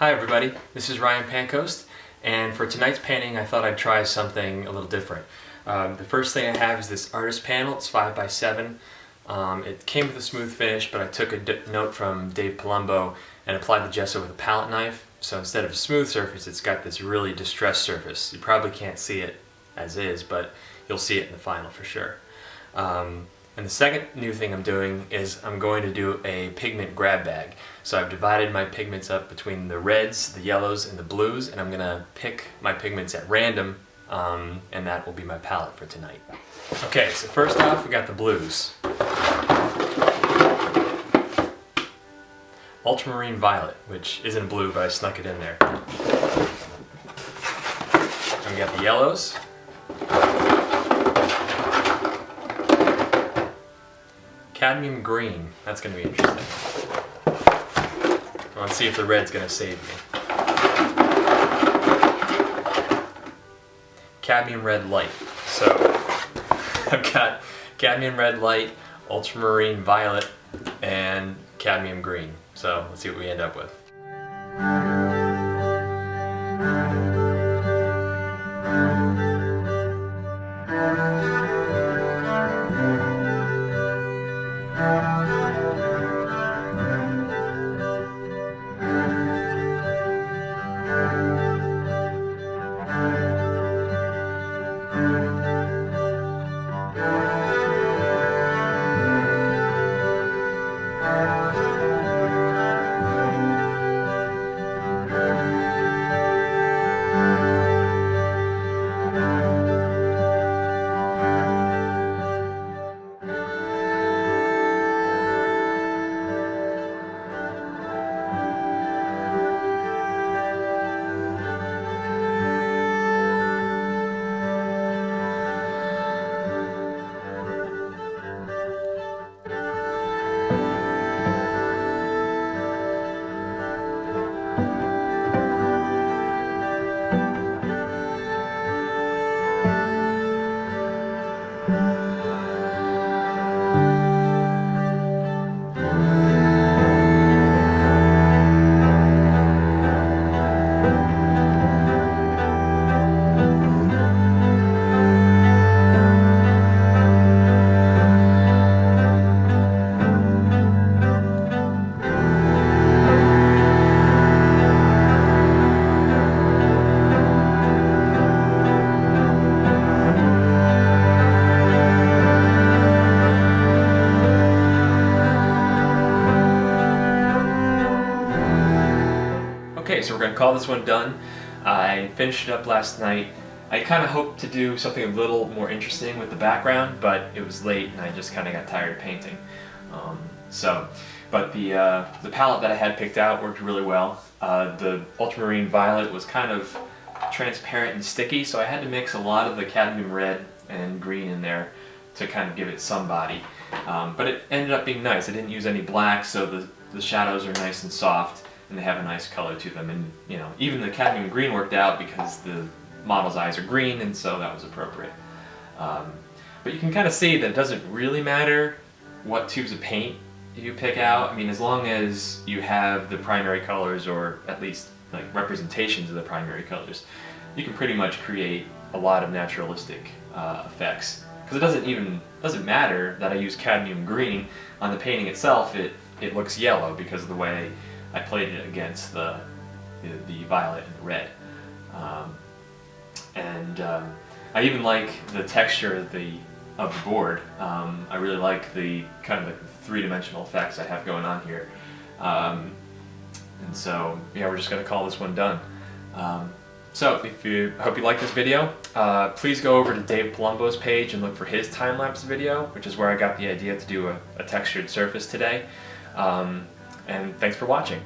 Hi everybody, this is Ryan Pancoast, and for tonight's painting I thought I'd try something a little different. The first thing I have is this artist panel. It's 5x7. It came with a smooth finish, but I took a note from Dave Palumbo and applied the gesso with a palette knife. So instead of a smooth surface, it's got this really distressed surface. You probably can't see it as is, but you'll see it in the final for sure. And the second new thing I'm doing is I'm going to do a pigment grab bag. So I've divided my pigments up between the reds, the yellows, and the blues, and I'm going to pick my pigments at random, and that will be my palette for tonight. Okay, so first off we got the blues. Ultramarine Violet, which isn't blue, but I snuck it in there. And we got the yellows. Cadmium Green, that's going to be interesting. Let's see if the red's going to save me. Cadmium Red Light. So I've got Cadmium Red Light, Ultramarine Violet, and Cadmium Green. So let's see what we end up with. Okay, so we're going to call this one done. I finished it up last night. I kind of hoped to do something a little more interesting with the background, but it was late and I just kind of got tired of painting. But the palette that I had picked out worked really well. The Ultramarine Violet was kind of transparent and sticky, so I had to mix a lot of the cadmium red and green in there to kind of give it some body. But it ended up being nice. I didn't use any black, so the shadows are nice and soft, and they have a nice color to them. And you know, even the cadmium green worked out because the model's eyes are green, and so that was appropriate. But you can kind of see that it doesn't really matter what tubes of paint you pick out. I mean, as long as you have the primary colors, or at least like representations of the primary colors, you can pretty much create a lot of naturalistic effects. Because it doesn't matter that I use cadmium green on the painting itself. It looks yellow because of the way I played it against the violet and the red. I even like the texture of the board. I really like the kind of the three-dimensional effects I have going on here. And so yeah, we're just going to call this one done. So I hope you like this video. Please go over to Dave Palumbo's page and look for his time-lapse video, which is where I got the idea to do a textured surface today. And thanks for watching.